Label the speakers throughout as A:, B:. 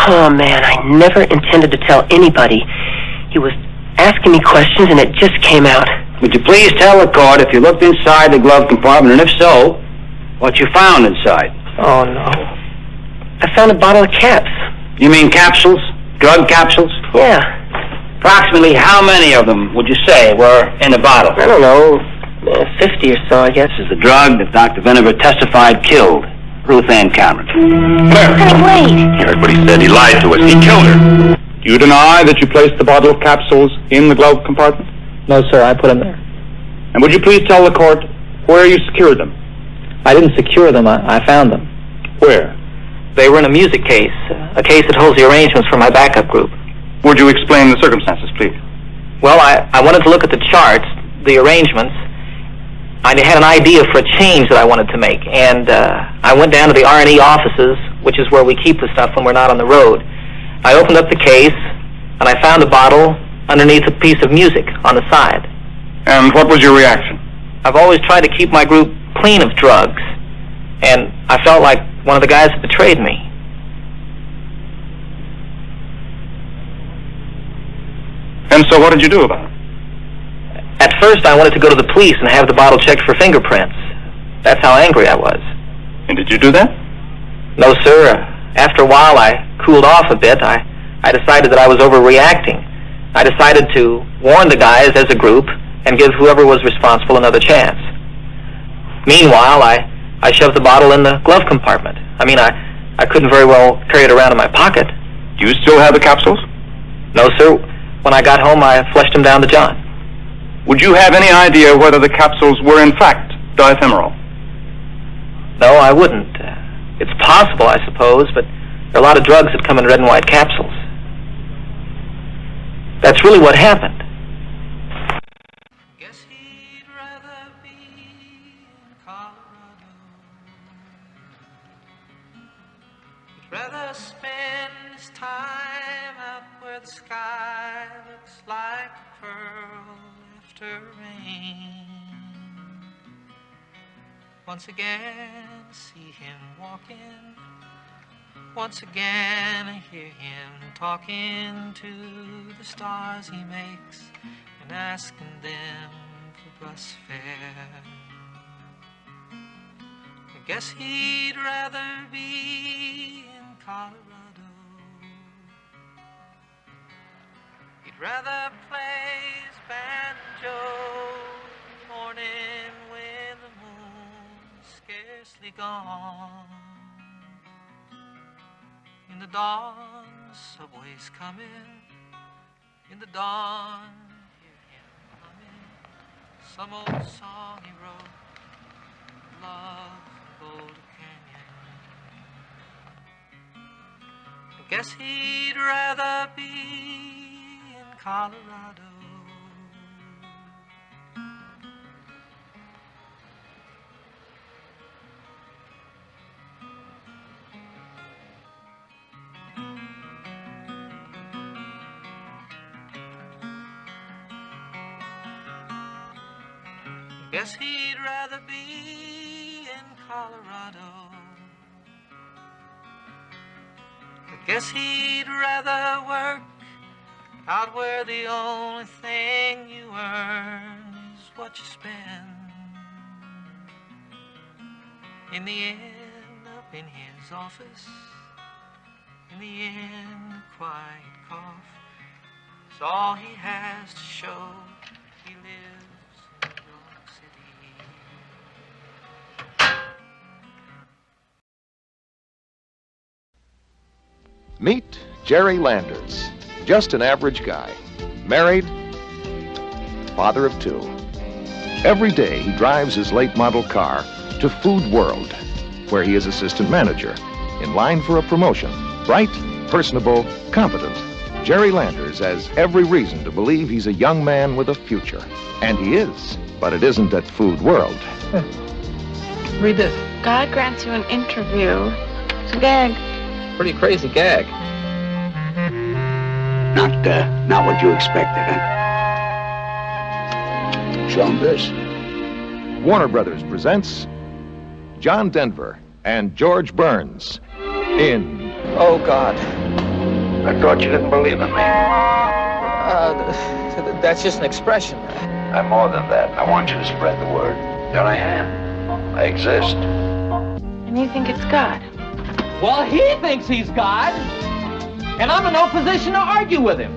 A: Oh, man, I never intended to tell anybody. He was asking me questions, and it just came out.
B: Would you please tell the court if you looked inside the glove compartment, and if so, what you found inside?
A: Oh, no. I found a bottle of caps.
B: You mean capsules? Drug capsules?
A: Yeah.
B: Approximately how many of them, would you say, were in the bottle?
A: I don't know, 50 or so, I guess.
B: This is the drug that Dr. Vinegar testified killed Ruth Ann Cameron.
A: Hey, wait!
C: You heard what he said. He lied to us. He killed her.
D: Do you deny that you placed the bottle of capsules in the glove compartment?
E: No, sir, I put them there.
D: And would you please tell the court where you secured them?
E: I didn't secure them, I found them.
D: Where?
E: They were in a music case, a case that holds the arrangements for my backup group.
D: Would you explain the circumstances, please?
E: Well, I wanted to look at the charts, the arrangements. I had an idea for a change that I wanted to make, and I went down to the R&E offices, which is where we keep the stuff when we're not on the road. I opened up the case, and I found a bottle underneath a piece of music on the side.
D: And what was your reaction?
E: I've always tried to keep my group clean of drugs, and I felt like one of the guys had betrayed me.
D: And so what did you do about it?
E: At first, I wanted to go to the police and have the bottle checked for fingerprints. That's how angry I was.
D: And did you do that?
E: No, sir. After a while, I cooled off a bit. I decided that I was overreacting. I decided to warn the guys as a group and give whoever was responsible another chance. Meanwhile, I shoved the bottle in the glove compartment. I mean, I couldn't very well carry it around in my pocket.
D: Do you still have the capsules?
E: No, sir. When I got home, I flushed them down to John.
D: Would you have any idea whether the capsules were in fact diphenyl?
E: No, I wouldn't. It's possible, I suppose, but there are a lot of drugs that come in red and white capsules. That's really what happened.
F: Guess he'd rather be in Colorado. He'd rather spend his time out where the sky looks like a pearl after rain. Once again, see him walking. Once again, I hear him talking to the stars he makes and asking them for bus fare. I guess he'd rather be in Colorado. He'd rather play his banjo in the morning when the moon's scarcely gone. In the dawn, the subway's coming. In the dawn, hear him humming some old song he wrote, Love in Boulder Canyon. I guess he'd rather be in Colorado. Guess he'd rather be in Colorado. I guess he'd rather work out where the only thing you earn is what you spend. In the end, up in his office, in the end, a quiet cough is all he has to show he lives.
G: Meet Jerry Landers, just an average guy, married, father of two. Every day he drives his late model car to Food World, where he is assistant manager, in line for a promotion. Bright, personable, competent. Jerry Landers has every reason to believe he's a young man with a future. And he is, but it isn't at Food World.
E: Read this.
H: God grants you an interview. It's a gag.
E: Pretty crazy gag.
B: Not what you expected, huh? Show him this.
G: Warner Brothers presents John Denver and George Burns in
E: Oh, God.
B: I thought you didn't believe in me.
E: That's just an expression.
B: I'm more than that. I want you to spread the word that I am. I exist.
H: And you think it's God?
I: Well, he thinks he's God, and I'm in no position to argue with him.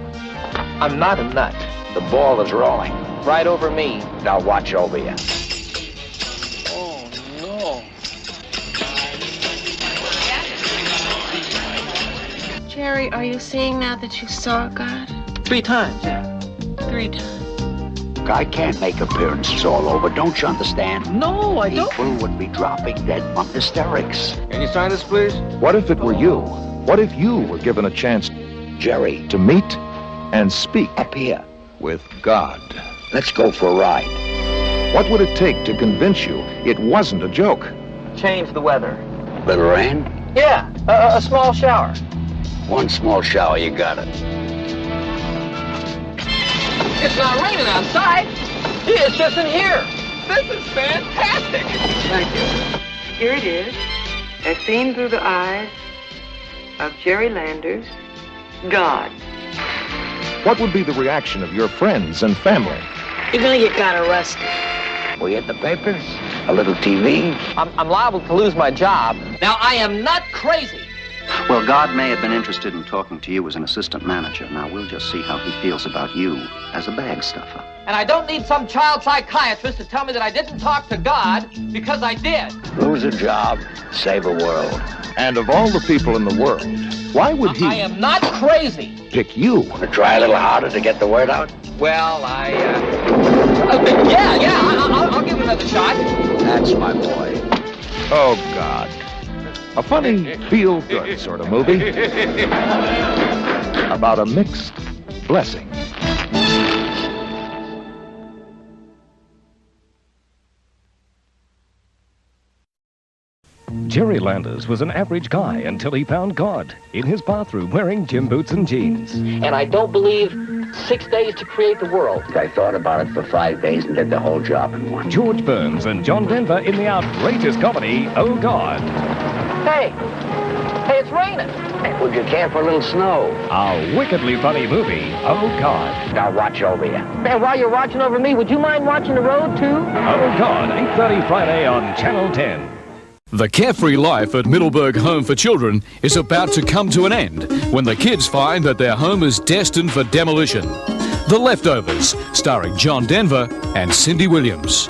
E: I'm not a nut.
B: The ball is rolling.
E: Right over me.
B: Now watch over you.
E: Oh, no.
H: Jerry, are you saying now that you saw God?
E: 3 times, yeah.
H: 3 times.
B: I can't make appearances all over. Don't you understand?
E: No, I don't.
B: People would be dropping dead from hysterics.
D: Can you sign this, please?
G: What if it were you? What if you were given a chance
B: Jerry,
G: to meet and speak
B: up here.
G: with God?
B: Let's go for a ride.
G: What would it take to convince you it wasn't a joke?
E: Change the weather.
B: Little rain?
E: Yeah, a small shower.
B: One small shower, you got it.
I: It's not raining outside. It's just in here. This is fantastic.
B: Thank you.
J: Here it is, as seen through the eyes of Jerry Landers, God.
G: What would be the reaction of your friends and family?
J: You're gonna get God arrested.
B: We hit the papers, a little TV.
E: I'm liable to lose my job.
I: Now, I am not crazy.
K: Well, God may have been interested in talking to you as an assistant manager. Now, we'll just see how he feels about you as a bag stuffer.
I: And I don't need some child psychiatrist to tell me that I didn't talk to God, because I did.
B: Lose a job, save a world.
G: And of all the people in the world, why would he
I: I am not crazy.
G: pick you?
B: Want to try a little harder to get the word out?
I: Well, I'll give it another shot.
B: That's my boy.
G: Oh, God. A funny, feel-good sort of movie about a mixed blessing.
L: Jerry Landers was an average guy until he found God in his bathroom wearing gym boots and jeans.
I: And I don't believe 6 days to create the world.
B: I thought about it for 5 days and did the whole job in one.
L: George Burns and John Denver in the outrageous comedy, Oh, God.
I: Hey, it's raining.
B: Would you care for a little snow?
L: A wickedly funny movie, Oh, God.
B: Now watch over you.
I: And while you're watching over me, would you mind watching the road, too?
L: Oh, God, 8:30 Friday on Channel 10.
M: The carefree life at Middleburg Home for Children is about to come to an end when the kids find that their home is destined for demolition. The Leftovers, starring John Denver and Cindy Williams.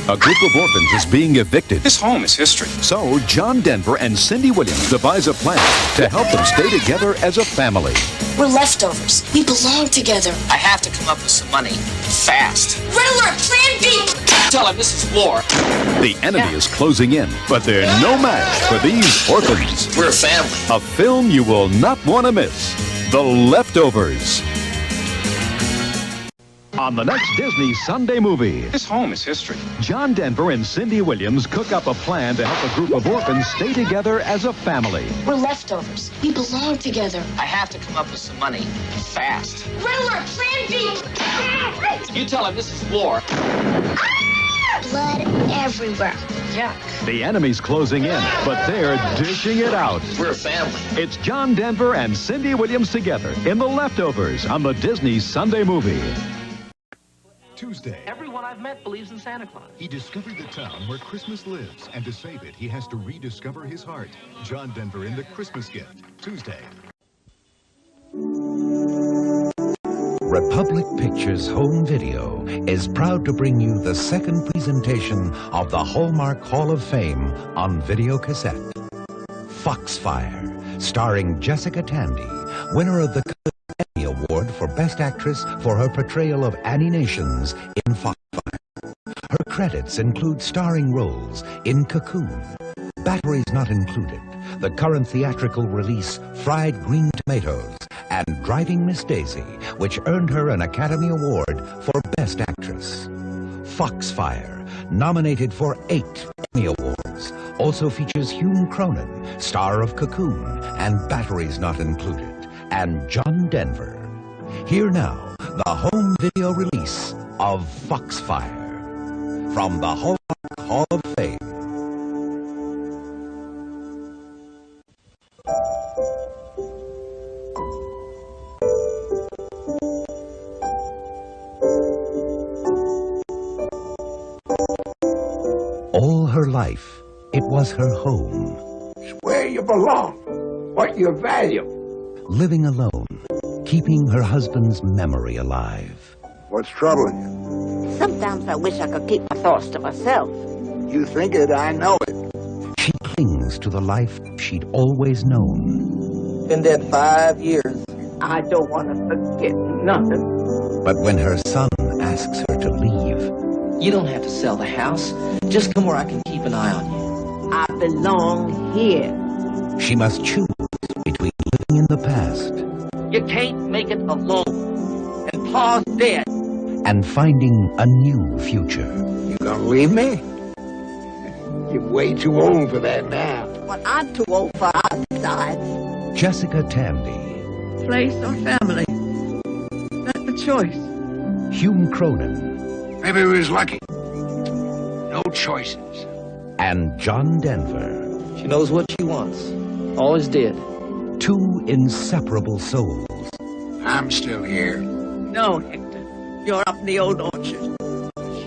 M: A group of orphans is being evicted.
D: This home is history.
M: So John Denver and Cindy Williams devise a plan to help them stay together as a family.
N: We're leftovers. We belong together.
E: I have to come up with some money. Fast.
N: Riddler, Plan B!
E: Tell him this is war.
M: The enemy is closing in, but they're no match for these orphans.
E: We're a family.
M: A film you will not want to miss. The Leftovers. On the next Disney Sunday movie,
D: This home is history.
M: John Denver and Cindy Williams cook up a plan to help a group of orphans stay together as a family.
N: We're leftovers. We belong together.
E: I have to come up with some money. Fast.
N: Riddler, Plan B!
E: You tell him this is war.
N: Blood everywhere.
E: Yeah.
M: The enemy's closing in, but they're dishing it out.
E: We're a family.
M: It's John Denver and Cindy Williams together in The Leftovers on the Disney Sunday movie.
O: Tuesday.
I: Everyone I've met believes in Santa Claus.
O: He discovered the town where Christmas lives, and to save it, he has to rediscover his heart. John Denver in The Christmas Gift, Tuesday.
P: Republic Pictures Home Video is proud to bring you the second presentation of the Hallmark Hall of Fame on video cassette. Foxfire, starring Jessica Tandy, winner of the Emmy Award for Best Actress for her portrayal of Annie Nations in Foxfire. Her credits include starring roles in Cocoon, Batteries Not Included, the current theatrical release Fried Green Tomatoes, and Driving Miss Daisy, which earned her an Academy Award for Best Actress. Foxfire, nominated for 8 Emmy Awards, also features Hume Cronin, star of Cocoon and Batteries Not Included, and John Denver. Here now, the home video release of Foxfire from the Hallmark Hall of Fame. life. It was her home.
Q: It's where you belong, what you value.
P: Living alone, keeping her husband's memory alive.
Q: What's troubling you?
R: Sometimes I wish I could keep my thoughts to myself.
Q: You think it, I know it.
P: She clings to the life she'd always known.
I: Been dead 5 years.
J: I don't want to forget nothing.
P: But when her son asks her to leave,
I: You don't have to sell the house. Just come where I can keep an eye on you.
J: I belong here.
P: she must choose between living in the past
I: You can't make it alone. And Pa's dead.
P: and finding a new future.
Q: You gonna leave me? You're way too old for that now.
R: What I'm too old for, I decide.
P: Jessica Tandy,
J: Place or family? That's the choice.
P: Hume Cronin,
Q: Maybe we was lucky. No choices.
P: and John Denver.
I: She knows what she wants. Always did.
P: Two inseparable souls.
Q: I'm still here.
J: No, Hector. You're up in the old orchard.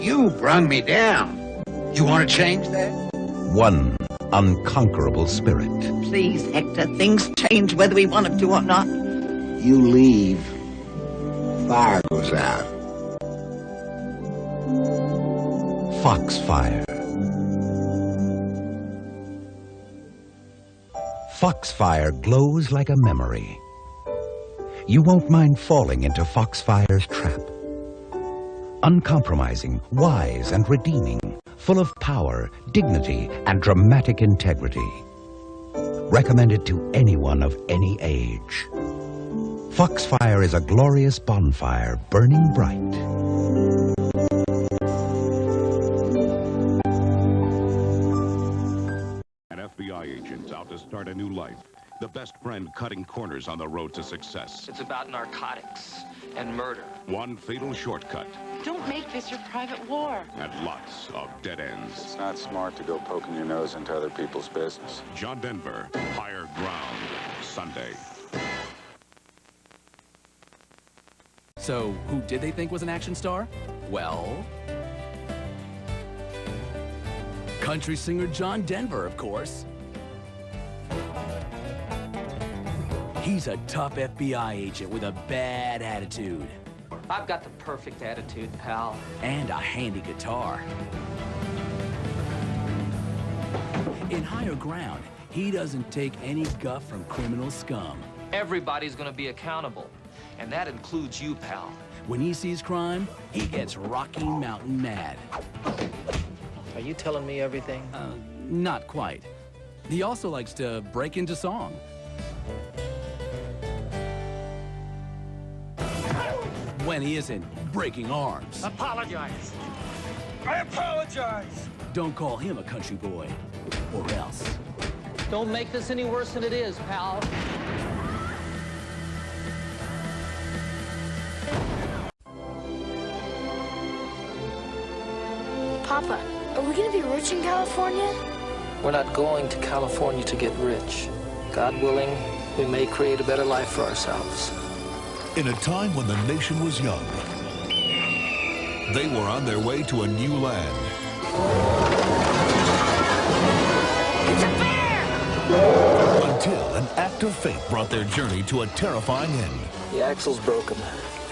Q: You brung me down. You want to change that?
P: One unconquerable spirit.
J: Please, Hector, things change whether we want them to or not.
Q: You leave. Fire goes out.
P: Foxfire. Foxfire glows like a memory. You won't mind falling into Foxfire's trap. Uncompromising, wise and redeeming, full of power, dignity, and dramatic integrity. Recommended to anyone of any age. Foxfire is a glorious bonfire burning bright.
G: An FBI agent out to start a new life. The best friend cutting corners on the road to success.
F: It's about narcotics and murder.
G: One fatal shortcut
H: Don't make this your private war.
G: and lots of dead ends.
S: It's not smart to go poking your nose into other people's business.
G: John Denver, Higher Ground, Sunday.
T: So, who did they think was an action star? Well, country singer John Denver, of course. He's a top FBI agent with a bad attitude.
F: I've got the perfect attitude, pal.
T: And a handy guitar. In Higher Ground, he doesn't take any guff from criminal scum.
F: Everybody's gonna be accountable. And that includes you, pal.
T: When he sees crime, he gets Rocky Mountain mad.
E: Are you telling me everything?
T: Not quite. He also likes to break into song. When he isn't breaking arms.
I: Apologize. I apologize.
T: Don't call him a country boy, or else.
F: Don't make this any worse than it is, pal.
N: Papa, are we gonna be rich in California?
F: We're not going to California to get rich. God willing, we may create a better life for ourselves.
O: In a time when the nation was young, they were on their way to a new land.
N: It's a bear!
O: Until an act of fate brought their journey to a terrifying end.
F: The axle's broken.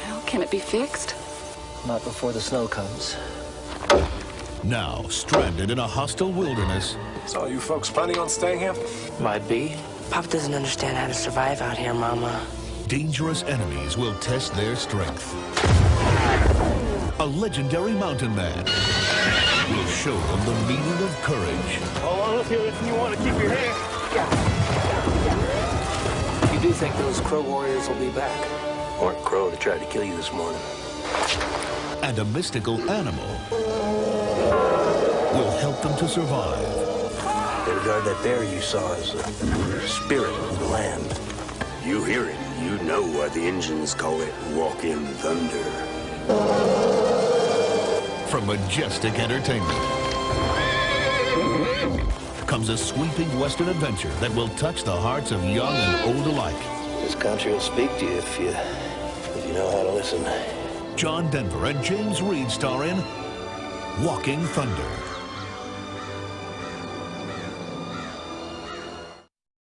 H: Well, can it be fixed?
F: Not before the snow comes.
O: Now, stranded in a hostile wilderness.
U: So, you folks planning on staying here?
F: Might be.
A: Pop doesn't understand how to survive out here, Mama.
O: Dangerous enemies will test their strength. A legendary mountain man will show them the meaning of courage.
I: Hold on up here if you want to keep your hand.
F: You do think those Crow warriors will be back?
U: Or Crow that tried to kill you this morning.
O: And a mystical animal will help them to survive.
U: They regard that bear you saw as a spirit of the land. You hear it, you know why the engines call it walk-in thunder.
O: From Majestic Entertainment comes a sweeping Western adventure that will touch the hearts of young and old alike.
U: This country will speak to you if you know how to listen.
O: John Denver and James Reed star in Walking Thunder.